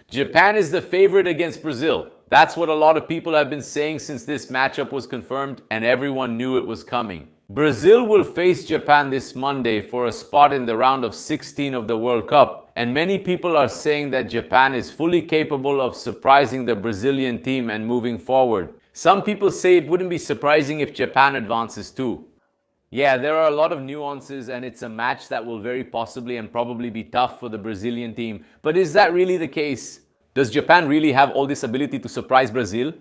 Japan is the favorite against Brazil. That's what a lot of people have been saying since this matchup was confirmed, and everyone knew it was coming. Brazil will face Japan this Monday for a spot in the round of 16 of the World Cup, and many people are saying that Japan is fully capable of surprising the Brazilian team and moving forward. Some people say it wouldn't be surprising if Japan advances too. Yeah, there are a lot of nuances, and it's a match that will very possibly and probably be tough for the Brazilian team. But is that really the case? Does Japan really have all this ability to surprise Brazil?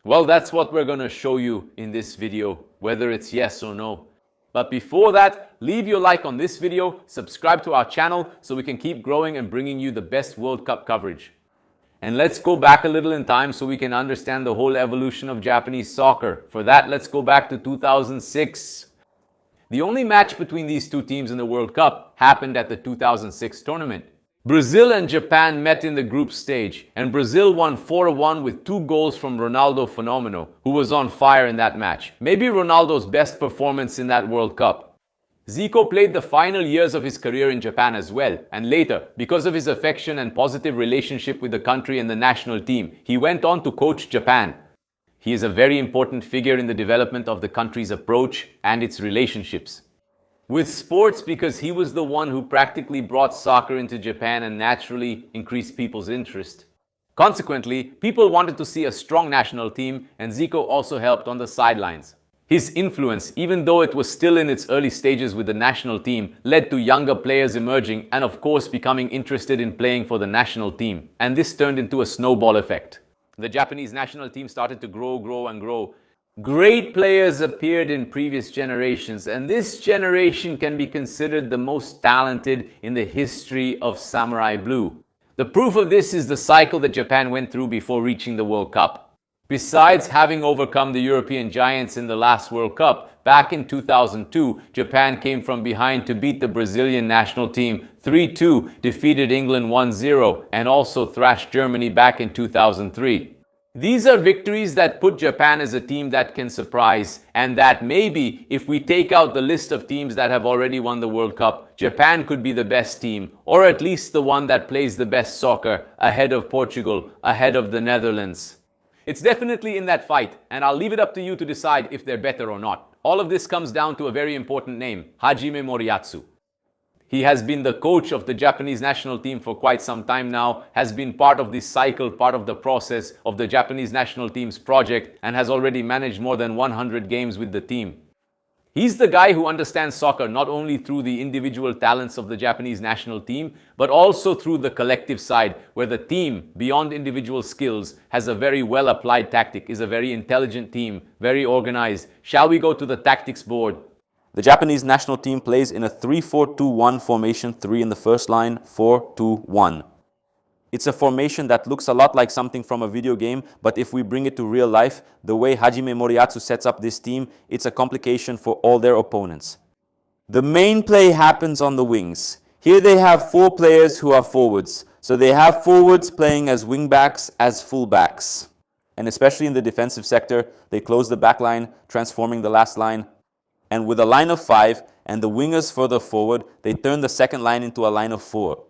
Well, that's what we're going to show you in this video, whether it's yes or no. But before that, leave your like on this video, subscribe to our channel so we can keep growing and bringing you the best World Cup coverage. And let's go back a little in time so we can understand the whole evolution of Japanese soccer. For that, let's go back to 2006. The only match between these two teams in the World Cup happened at the 2006 tournament. Brazil and Japan met in the group stage, and Brazil won 4-1 with 2 goals from Ronaldo Fenomeno, who was on fire in that match. Maybe Ronaldo's best performance in that World Cup. Zico played the final years of his career in Japan as well, and later, because of his affection and positive relationship with the country and the national team, he went on to coach Japan. He is a very important figure in the development of the country's approach and its relationships with sports, because he was the one who practically brought soccer into Japan and naturally increased people's interest. Consequently, people wanted to see a strong national team, and Zico also helped on the sidelines. His influence, even though it was still in its early stages with the national team, led to younger players emerging and of course becoming interested in playing for the national team. And this turned into a snowball effect. The Japanese national team started to grow. Great players appeared in previous generations, and this generation can be considered the most talented in the history of Samurai Blue. The proof of this is the cycle that Japan went through before reaching the World Cup. Besides having overcome the European giants in the last World Cup, back in 2002, Japan came from behind to beat the Brazilian national team 3-2, defeated England 1-0, and also thrashed Germany back in 2003. These are victories that put Japan as a team that can surprise, and that maybe, if we take out the list of teams that have already won the World Cup, Japan could be the best team, or at least the one that plays the best soccer, ahead of Portugal, ahead of the Netherlands. It's definitely in that fight, and I'll leave it up to you to decide if they're better or not. All of this comes down to a very important name, Hajime Moriatsu. He has been the coach of the Japanese national team for quite some time now, has been part of this cycle, part of the process of the Japanese national team's project, and has already managed more than 100 games with the team. He's the guy who understands soccer not only through the individual talents of the Japanese national team, but also through the collective side, where the team, beyond individual skills, has a very well-applied tactic, is a very intelligent team, very organized. Shall we go to the tactics board? The Japanese national team plays in a 3-4-2-1 formation, 3 in the first line, 4-2-1. It's a formation that looks a lot like something from a video game, but if we bring it to real life, the way Hajime Moriatsu sets up this team, it's a complication for all their opponents. The main play happens on the wings. Here they have 4 players who are forwards. So they have forwards playing as wingbacks, as fullbacks. And especially in the defensive sector, they close the back line, transforming the last line. And with a line of 5 and the wingers further forward, they turn the second line into a line of 4.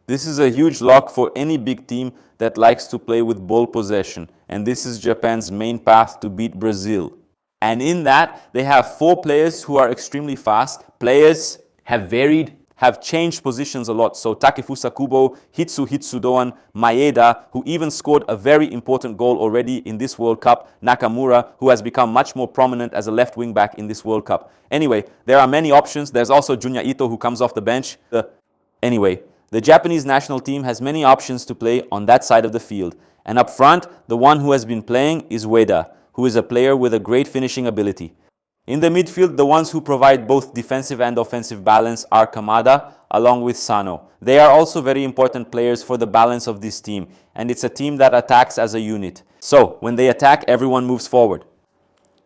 This is a huge lock for any big team that likes to play with ball possession. And this is Japan's main path to beat Brazil. And in that, they have 4 players who are extremely fast. Players have changed positions a lot. So Takefusa Kubo, Hitsu Hitsudoan, Maeda, who even scored a very important goal already in this World Cup, Nakamura, who has become much more prominent as a left wing back in this World Cup. Anyway, there are many options. There's also Junya Ito, who comes off the bench. Anyway, the Japanese national team has many options to play on that side of the field. And up front, the one who has been playing is Ueda, who is a player with a great finishing ability. In the midfield, the ones who provide both defensive and offensive balance are Kamada, along with Sano. They are also very important players for the balance of this team, and it's a team that attacks as a unit. So, when they attack, everyone moves forward.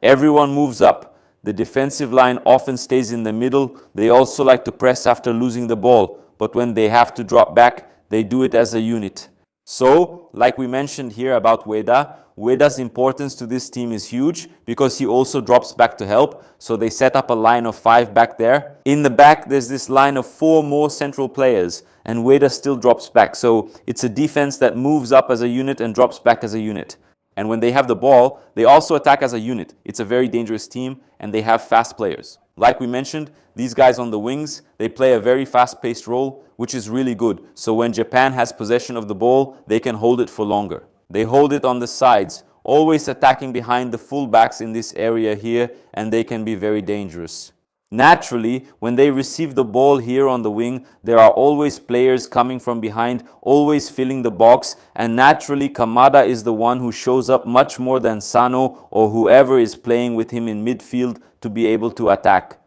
Everyone moves up. The defensive line often stays in the middle. They also like to press after losing the ball, but when they have to drop back, they do it as a unit. So, like we mentioned here about Ueda's importance to this team is huge because he also drops back to help. So they set up a line of 5 back there. In the back, there's this line of 4 more central players. and Ueda still drops back. So it's a defense that moves up as a unit and drops back as a unit. And when they have the ball, they also attack as a unit. It's a very dangerous team, and they have fast players. Like we mentioned, these guys on the wings, they play a very fast-paced role, which is really good. So when Japan has possession of the ball, they can hold it for longer. They hold it on the sides, always attacking behind the fullbacks in this area here, and they can be very dangerous. Naturally, when they receive the ball here on the wing, there are always players coming from behind, always filling the box, and naturally Kamada is the one who shows up much more than Sano or whoever is playing with him in midfield to be able to attack.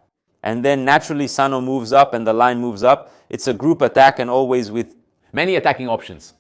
And then naturally Sano moves up and the line moves up. It's a group attack and always with many attacking options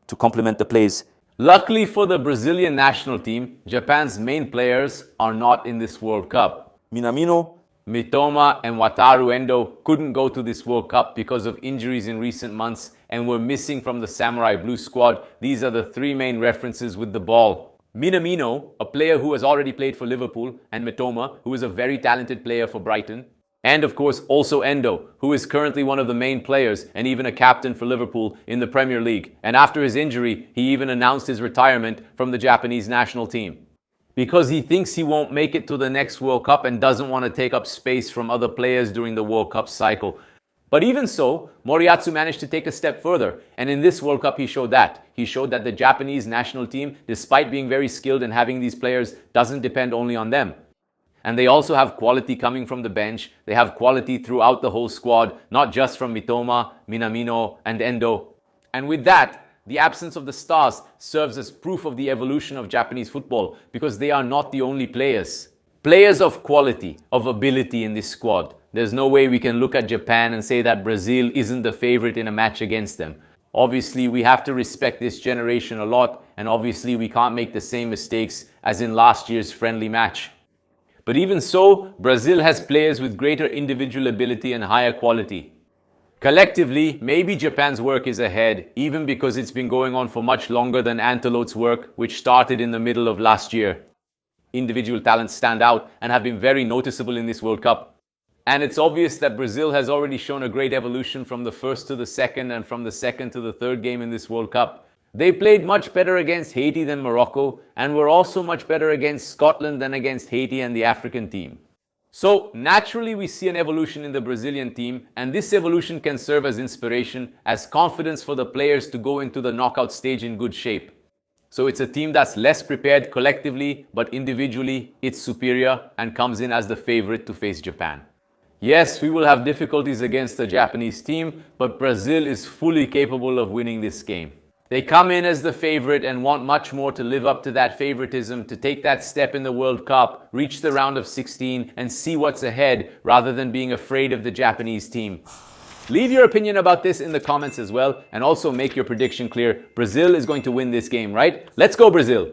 to complement the plays. Luckily for the Brazilian national team, Japan's main players are not in this World Cup. Minamino, Mitoma and Wataru Endo couldn't go to this World Cup because of injuries in recent months and were missing from the Samurai Blue squad. These are the three main references with the ball. Minamino, a player who has already played for Liverpool, and Mitoma, who is a very talented player for Brighton. And of course also Endo, who is currently one of the main players and even a captain for Liverpool in the Premier League. And after his injury, he even announced his retirement from the Japanese national team, because he thinks he won't make it to the next World Cup and doesn't want to take up space from other players during the World Cup cycle. But even so, Moriatsu managed to take a step further, and in this World Cup he showed that. He showed that the Japanese national team, despite being very skilled and having these players, doesn't depend only on them. And they also have quality coming from the bench. They have quality throughout the whole squad, not just from Mitoma, Minamino and Endo. And with that, the absence of the stars serves as proof of the evolution of Japanese football, because they are not the only players. Players of quality, of ability in this squad. There's no way we can look at Japan and say that Brazil isn't the favorite in a match against them. Obviously, we have to respect this generation a lot, and obviously we can't make the same mistakes as in last year's friendly match. But even so, Brazil has players with greater individual ability and higher quality. Collectively, maybe Japan's work is ahead, even because it's been going on for much longer than Antelote's work, which started in the middle of last year. Individual talents stand out and have been very noticeable in this World Cup. And it's obvious that Brazil has already shown a great evolution from the first to the second and from the second to the third game in this World Cup. They played much better against Haiti than Morocco, and were also much better against Scotland than against Haiti and the African team. So naturally we see an evolution in the Brazilian team, and this evolution can serve as inspiration, as confidence for the players to go into the knockout stage in good shape. So it's a team that's less prepared collectively, but individually it's superior and comes in as the favorite to face Japan. Yes, we will have difficulties against the Japanese team, but Brazil is fully capable of winning this game. They come in as the favorite and want much more to live up to that favoritism, to take that step in the World Cup, reach the round of 16 and see what's ahead rather than being afraid of the Japanese team. Leave your opinion about this in the comments as well, and also make your prediction clear. Brazil is going to win this game, right? Let's go Brazil!